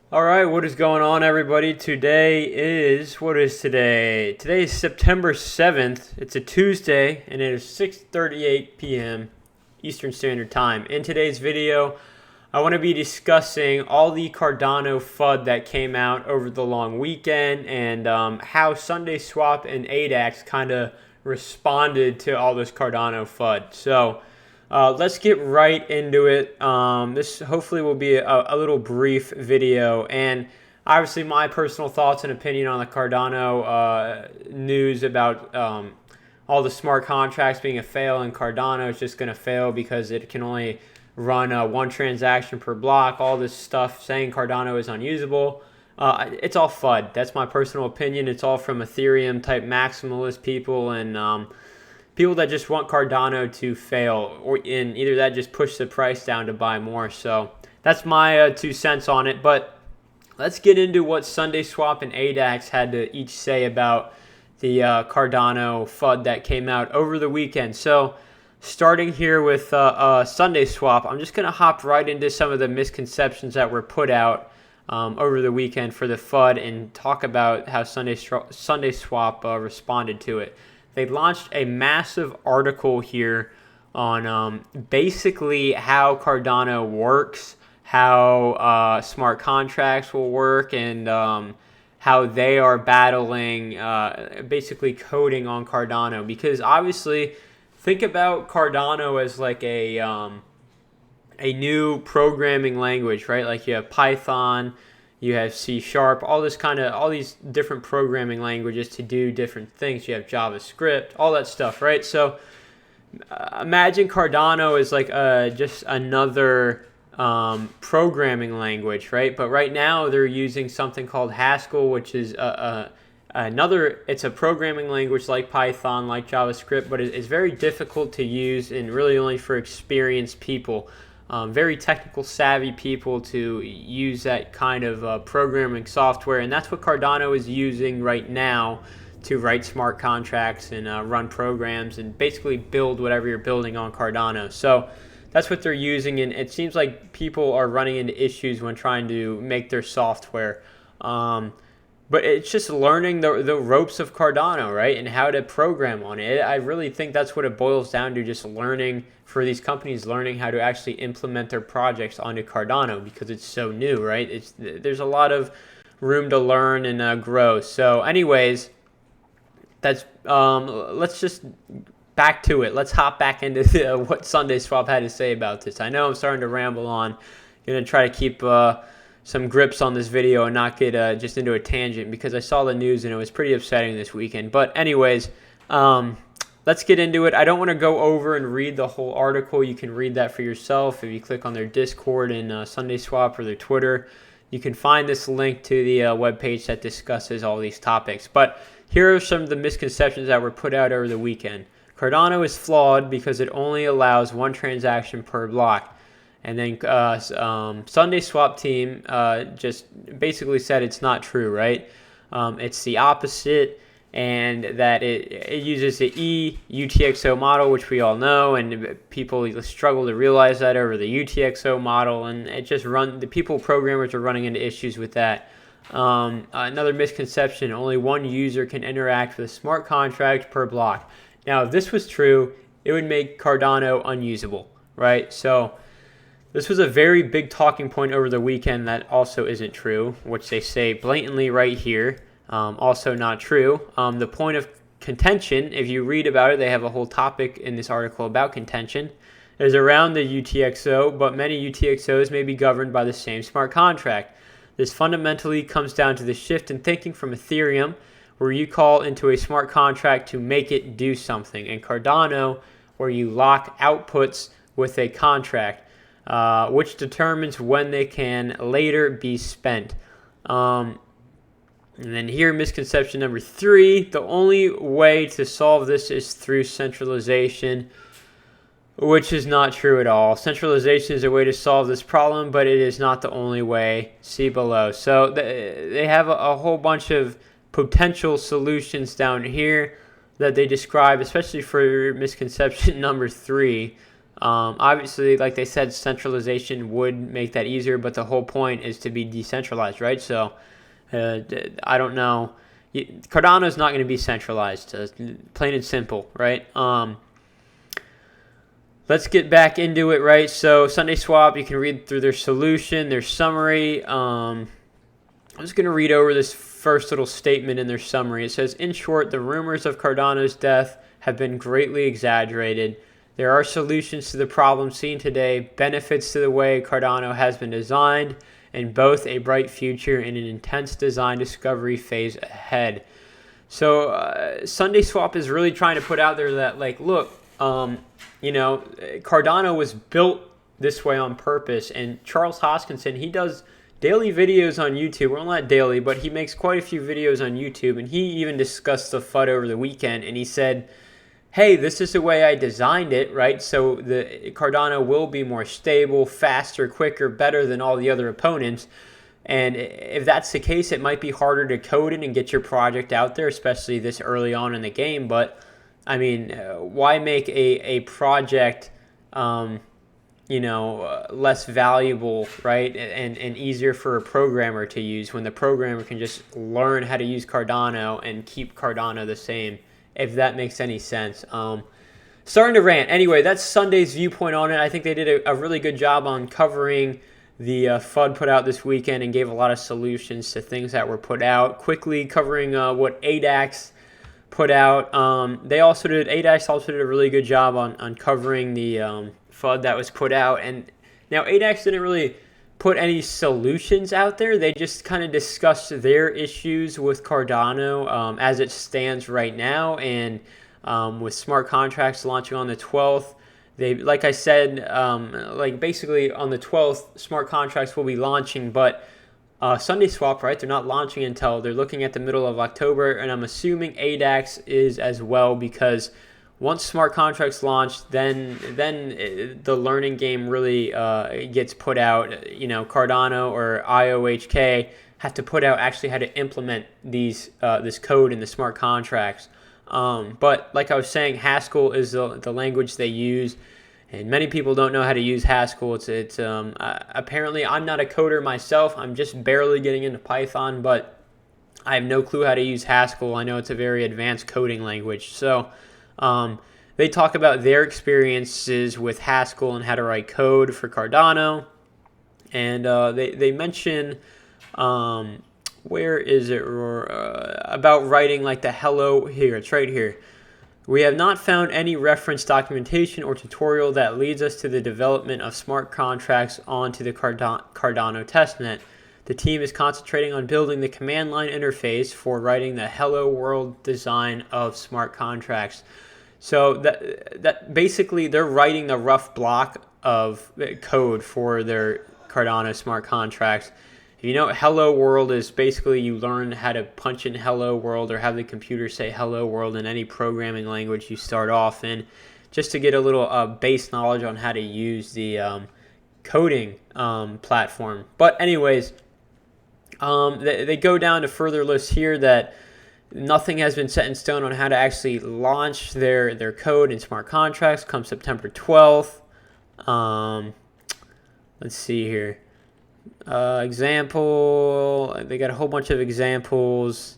All right, what is going on, everybody? What is today? Today is September 7th. It's a Tuesday, and it is 6:38 p.m. Eastern Standard Time. In today's video, I want to be discussing all the Cardano FUD that came out over the long weekend and how Sundayswap and Adax kind of responded to all this Cardano FUD. So, let's get right into it. This hopefully will be a little brief video, and obviously my personal thoughts and opinion on the Cardano news about all the smart contracts being a fail, and Cardano is just going to fail because it can only run one transaction per block. All this stuff saying Cardano is unusable. It's all FUD. That's my personal opinion. It's all from Ethereum type maximalist people and people that just want Cardano to fail, or in either that just push the price down to buy more. So that's my 2 cents on it. But let's get into what Sundayswap and Adax had to each say about the Cardano FUD that came out over the weekend. So starting here with Sundayswap, I'm just going to hop right into some of the misconceptions that were put out over the weekend for the FUD and talk about how Sundayswap responded to it. They launched a massive article here on basically how Cardano works, how smart contracts will work, and how they are battling, basically coding on Cardano. Because obviously, think about Cardano as like a new programming language, right? Like you have Python, you have C#, all these different programming languages to do different things. You have JavaScript, all that stuff, right? So imagine Cardano is like just another programming language, right? But right now they're using something called Haskell, which is it's a programming language like Python, like JavaScript, but it's very difficult to use and really only for experienced people. Very technical savvy people to use that kind of programming software, and that's what Cardano is using right now to write smart contracts and run programs and basically build whatever you're building on Cardano. So that's what they're using, and it seems like people are running into issues when trying to make their software. But it's just learning the ropes of Cardano, right, and how to program on it. I really think that's what it boils down to, just learning, for these companies, learning how to actually implement their projects onto Cardano because it's so new, right? There's a lot of room to learn and grow. So anyways, that's let's just back to it. Let's hop back into what Sundayswap had to say about this. I know I'm starting to ramble on. I'm going to try to keep some grips on this video and not get just into a tangent because I saw the news and it was pretty upsetting this weekend. But anyways, let's get into it. I don't want to go over and read the whole article. You can read that for yourself if you click on their Discord and Sundayswap or their Twitter. You can find this link to the webpage that discusses all these topics. But here are some of the misconceptions that were put out over the weekend. Cardano is flawed because it only allows one transaction per block. And then Sundayswap team just basically said it's not true, right? It's the opposite, and that it uses the UTXO model, which we all know, and people struggle to realize that over the UTXO model, and the programmers are running into issues with that. Another misconception, only one user can interact with a smart contract per block. Now, if this was true, it would make Cardano unusable, right? So this was a very big talking point over the weekend that also isn't true, which they say blatantly right here. Also not true. The point of contention, if you read about it, they have a whole topic in this article about contention, is around the UTXO, but many UTXOs may be governed by the same smart contract. This fundamentally comes down to the shift in thinking from Ethereum, where you call into a smart contract to make it do something, and Cardano, where you lock outputs with a contract, which determines when they can later be spent. And then here, misconception number 3, the only way to solve this is through centralization, which is not true at all. Centralization is a way to solve this problem, but it is not the only way. See below. So they have a whole bunch of potential solutions down here that they describe, especially for misconception number 3. Obviously, like they said, centralization would make that easier, but the whole point is to be decentralized, right? So I don't know. Cardano is not going to be centralized, plain and simple, right? Let's get back into it, right? So Sundayswap, you can read through their solution, their summary. I'm just going to read over this first little statement in their summary. It says, in short, the rumors of Cardano's death have been greatly exaggerated. There are solutions to the problem seen today, benefits to the way Cardano has been designed, and both a bright future and an intense design discovery phase ahead. So Sundayswap is really trying to put out there that, like, look, Cardano was built this way on purpose. And Charles Hoskinson, he does daily videos on YouTube. Well, not daily, but he makes quite a few videos on YouTube. And he even discussed the FUD over the weekend. And he said, hey, this is the way I designed it, right? So the Cardano will be more stable, faster, quicker, better than all the other opponents. And if that's the case, it might be harder to code it and get your project out there, especially this early on in the game. But I mean, why make a project, less valuable, right, and easier for a programmer to use when the programmer can just learn how to use Cardano and keep Cardano the same, if that makes any sense. Starting to rant. Anyway, that's Sunday's viewpoint on it. I think they did a really good job on covering the FUD put out this weekend and gave a lot of solutions to things that were put out. Quickly covering what Adax put out. Adax also did a really good job on covering the FUD that was put out. And now Adax didn't really put any solutions out there. They just kind of discussed their issues with Cardano as it stands right now, and with smart contracts launching on the 12th. They, like I said, basically on the 12th, smart contracts will be launching, but Sundayswap, right? They're not launching until they're looking at the middle of October, and I'm assuming Adax is as well, because once smart contracts launch, then the learning game really gets put out. Cardano or IOHK have to put out actually how to implement this code in the smart contracts. But like I was saying, Haskell is the language they use. And many people don't know how to use Haskell. It's apparently, I'm not a coder myself. I'm just barely getting into Python, but I have no clue how to use Haskell. I know it's a very advanced coding language. So they talk about their experiences with Haskell and how to write code for Cardano. And they mention, where is it, about writing like the hello here. It's right here. We have not found any reference documentation or tutorial that leads us to the development of smart contracts onto the Cardano testnet. The team is concentrating on building the command line interface for writing the hello world design of smart contracts. So that basically they're writing the rough block of code for their Cardano smart contracts. Hello world is basically you learn how to punch in hello world or have the computer say hello world in any programming language you start off in, just to get a little base knowledge on how to use the coding platform. But anyways, they go down to further lists here that nothing has been set in stone on how to actually launch their code in smart contracts come September 12th. Let's see here. Example, they got a whole bunch of examples.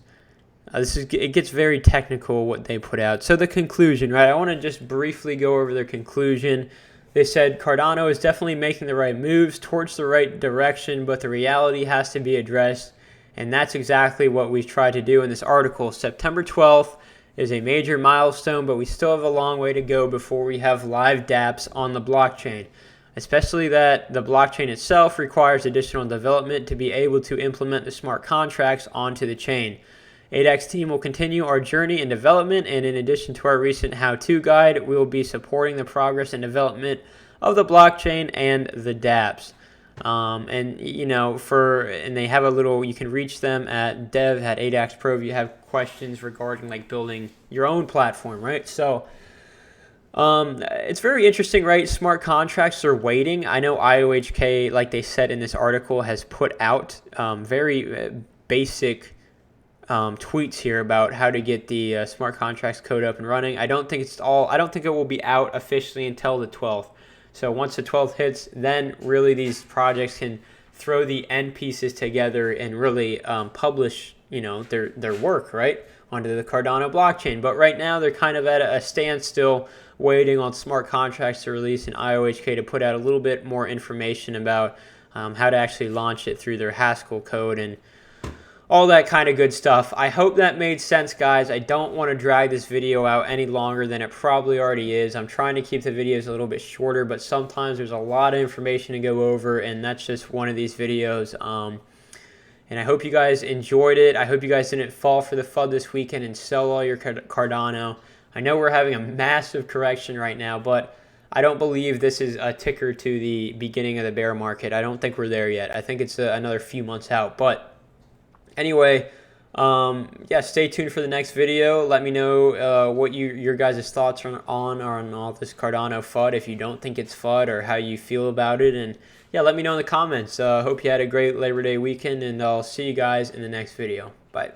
It gets very technical what they put out. So the conclusion, right? I want to just briefly go over their conclusion. They said Cardano is definitely making the right moves towards the right direction, but the reality has to be addressed, and that's exactly what we've tried to do in this article. September 12th is a major milestone, but we still have a long way to go before we have live dApps on the blockchain, especially that the blockchain itself requires additional development to be able to implement the smart contracts onto the chain. Adax team will continue our journey in development, and in addition to our recent how-to guide, we will be supporting the progress and development of the blockchain and the dApps. And they have a little, you can reach them at dev@adaxpro if you have questions regarding like building your own platform, right? So it's very interesting, right? Smart contracts are waiting. I know IOHK, like they said in this article, has put out very basic tweets here about how to get the smart contracts code up and running. I don't think it will be out officially until the 12th. So once the 12th hits, then really these projects can throw the end pieces together and really publish, their work, right, onto the Cardano blockchain. But right now they're kind of at a standstill, waiting on smart contracts to release and IOHK to put out a little bit more information about how to actually launch it through their Haskell code and all that kind of good stuff. I hope that made sense, guys. I don't want to drag this video out any longer than it probably already is. I'm trying to keep the videos a little bit shorter, but sometimes there's a lot of information to go over, and that's just one of these videos. And I hope you guys enjoyed it. I hope you guys didn't fall for the FUD this weekend and sell all your Cardano. I know we're having a massive correction right now, but I don't believe this is a ticker to the beginning of the bear market. I don't think we're there yet. I think it's another few months out. But anyway, yeah, stay tuned for the next video. Let me know what your guys' thoughts are on all this Cardano FUD, if you don't think it's FUD, or how you feel about it. And yeah, let me know in the comments. Hope you had a great Labor Day weekend, and I'll see you guys in the next video. Bye.